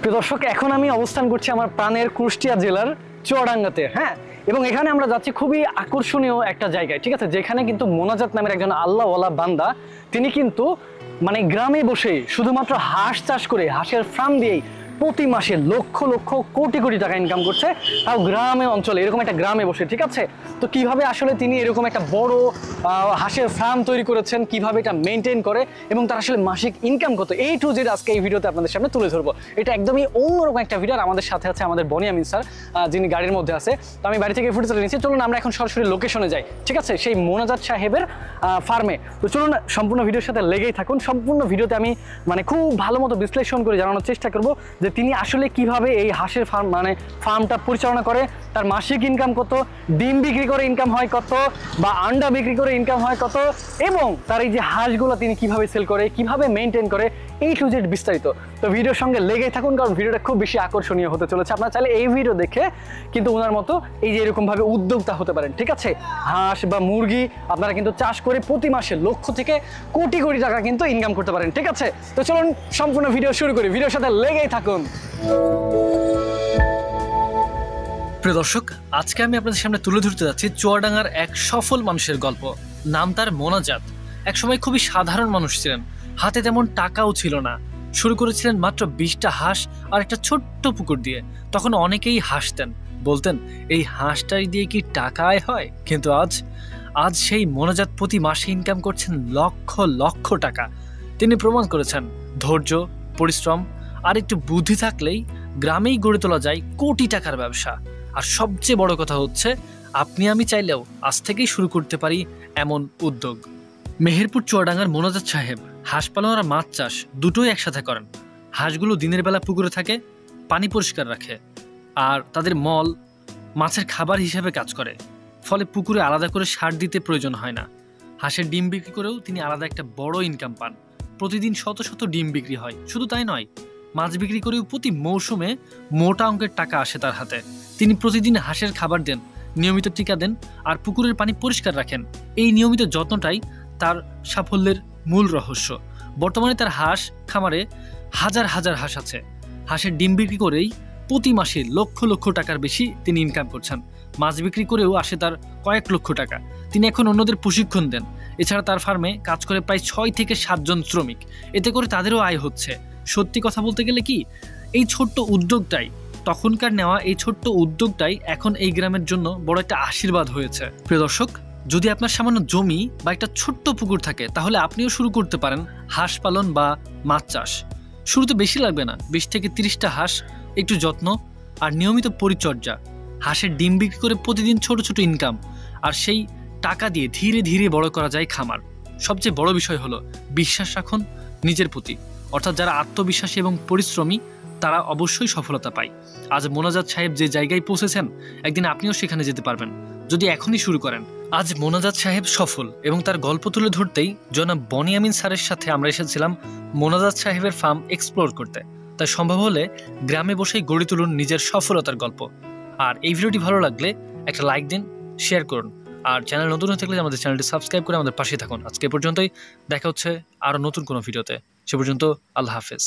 প্রিয় দর্শক, এখন আমি অবস্থান করছি আমার প্রাণের কুষ্টিয়া জেলার চুয়াডাঙ্গাতে। হ্যাঁ, এবং এখানে আমরা যাচ্ছি খুবই আকর্ষণীয় একটা জায়গায়, ঠিক আছে, যেখানে কিন্তু মোনাজাত নামের একজন আল্লাহওয়ালা বান্দা, তিনি কিন্তু মানে গ্রামে বসে শুধুমাত্র হাঁস চাষ করে, হাঁসের ফার্ম দিয়েই প্রতি মাসে লক্ষ লক্ষ কোটি কোটি টাকা ইনকাম করছে, তাও গ্রামে অঞ্চলে, এরকম একটা গ্রামে বসে। ঠিক আছে, তো কিভাবে আসলে তিনি এরকম একটা বড় হাঁসের ফার্ম তৈরি করেছেন, কিভাবে এটা মেনটেন করে এবং তার আসলে মাসিক ইনকাম কত, এই টু জেড আজকে এই ভিডিওতে আপনাদের সামনে তুলে ধরবো। এটা একদমই অন্যরকম একটা ভিডিও। আর আমাদের সাথে আছে আমাদের বনিয়ামিন স্যার, যিনি গাড়ির মধ্যে আছে। তো আমি বাড়ি থেকে ফুটেজ নিচ্ছি, চলুন আমরা এখন সরাসরি লোকেশনে যাই, ঠিক আছে, সেই মোনাজাত সাহেবের ফার্মে। তো চলুন সম্পূর্ণ ভিডিওর সাথে লেগেই থাকুন। সম্পূর্ণ ভিডিওতে আমি মানে খুব ভালো মতো বিশ্লেষণ করে জানানোর চেষ্টা করবো যে তিনি আসলে কিভাবে এই হাঁসের ফার্ম মানে ফার্মটা পরিচালনা করে, তার মাসিক ইনকাম কত, ডিম বিক্রি করে ইনকাম হয় কত, বা আন্ডা বিক্রি করে ইনকাম হয় কত, এবং তার এই যে হাঁসগুলো তিনি কিভাবে সেল করে, কিভাবে মেনটেন করে, এই টু জেড বিস্তারিত। তো ভিডিওর সঙ্গে লেগেই থাকুন, কারণ ভিডিওটা খুব বেশি আকর্ষণীয় হতে চলেছে। আপনারা চাইলে এই ভিডিও দেখে কিন্তু ওনার মতো এই যে এরকমভাবে উদ্যোক্তা হতে পারেন। ঠিক আছে, হাঁস বা মুরগি আপনারা কিন্তু চাষ করে প্রতি মাসে লক্ষ থেকে কোটি কোটি টাকা কিন্তু ইনকাম করতে পারেন। ঠিক আছে, তো চলুন সম্পূর্ণ ভিডিও শুরু করি, ভিডিওর সাথে লেগেই থাকুন। প্রিয় দর্শক, আজকে আমি আপনাদের সামনে তুলে ধরতে যাচ্ছি চুয়াডাঙ্গার এক সফল মানুষের গল্প। নাম তার মোনাজাত। একসময় খুবই সাধারণ মানুষ ছিলেন, হাতে তেমন টাকাও ছিল না। শুরু করেছিলেন মাত্র 20টা হাঁস আর একটা ছোট্ট পুকুর দিয়ে। তখন অনেকেই হাসতেন, বলতেন এই হাঁসটাই দিয়ে কি টাকা আয় হয়। কিন্তু আজ সেই মোনাজাত প্রতি মাসে ইনকাম করছেন লক্ষ লক্ষ টাকা। তিনি প্রমাণ করেছেন ধৈর্য, পরিশ্রম আর একটু বুদ্ধি থাকলেই গ্রামেই গড়ে তোলা যায় কোটি টাকার ব্যবসা। আর সবচেয়ে বড় কথা হচ্ছে, আপনি আমি চাইলেও আজ থেকেই শুরু করতে পারি এমন উদ্যোগ। মেহেরপুর চুয়াডাঙ্গার মোনাজাত সাহেব হাঁস পালন আর মাছ চাষ দুটোই একসাথে করেন। হাঁসগুলো দিনের বেলা পুকুরে থাকে, পানি পরিষ্কার রাখে, আর তাদের মল মাছের খাবার হিসেবে কাজ করে। ফলে পুকুরে আলাদা করে সার দিতে প্রয়োজন হয় না। হাঁসের ডিম বিক্রি করেও তিনি আলাদা একটা বড় ইনকাম পান। প্রতিদিন শত শত ডিম বিক্রি হয়। শুধু তাই নয়, মাছ বিক্রি করেও প্রতি মৌসুমে মোটা অঙ্কের টাকা আসে তার হাতে। তিনি প্রতিদিন হাঁসের খাবার দেন, নিয়মিত টিকা দেন আর পুকুরের পানি পরিষ্কার রাখেন। এই নিয়মিত যত্নটাই তার সাফল্যের মূল রহস্য। বর্তমানে তার হাঁস খামারে হাজার হাজার হাঁস আছে। হাঁসের ডিম বিক্রি করেই প্রতি মাসে লক্ষ লক্ষ টাকার বেশি তিনি ইনকাম করছেন। মাছ বিক্রি করেও আসে তার কয়েক লক্ষ টাকা। তিনি এখন অন্যদের প্রশিক্ষণ দেন। এছাড়া তার ফার্মে কাজ করে প্রায় 6 থেকে 7 জন শ্রমিক। এতে করে তাদেরও আয় হচ্ছে। সত্যি কথা বলতে গেলে কি, এই ছোট্ট উদ্যোগটাই, তখনকার নেওয়া এই ছোট্ট উদ্যোগটাই এখন এই গ্রামের জন্য বড় একটা আশীর্বাদ হয়েছে। প্রিয় দর্শক, যদি আপনার সামান্য জমি বা একটা ছোট্ট পুকুর থাকে, তাহলে আপনিও শুরু করতে পারেন হাঁস পালন বা মাছ চাষ। শুরুতে বেশি লাগবে না, 20 থেকে 30টা হাঁস, একটু যত্ন আর নিয়মিত পরিচর্যা। হাঁসের ডিম বিক্রি করে প্রতিদিন ছোট ছোট ইনকাম, আর সেই টাকা দিয়ে ধীরে ধীরে বড় করা যায় খামার। সবচেয়ে বড় বিষয় হলো বিশ্বাস রাখুন নিজের প্রতি। অর্থাৎ যারা আত্মবিশ্বাসী এবং পরিশ্রমী, তারা অবশ্যই সফলতা পায়। আজ মোনাজাত সাহেব যে জায়গায় পৌঁছেছেন, একদিন আপনিও সেখানে যেতে পারবেন যদি এখনই শুরু করেন। আজ মোনাজাত সাহেব সফল এবং তার গল্প তুলে ধরতেই জনাব বনিয়ামিন স্যারের সাথে আমরা এসেছিলাম মোনাজাত সাহেবের ফার্ম এক্সপ্লোর করতে। তাই সম্ভব হলে গ্রামে বসেই গড়ে তুলুন নিজের সফলতার গল্প। আর এই ভিডিওটি ভালো লাগলে একটা লাইক দিন, শেয়ার করুন, আর চ্যানেল নতুন হয়ে থাকলে আমাদের চ্যানেলটি সাবস্ক্রাইব করে আমাদের পাশে থাকুন। আজকে পর্যন্তই, দেখা হচ্ছে আরও নতুন কোনো ভিডিওতে। সে পর্যন্ত আল্লাহ হাফেজ।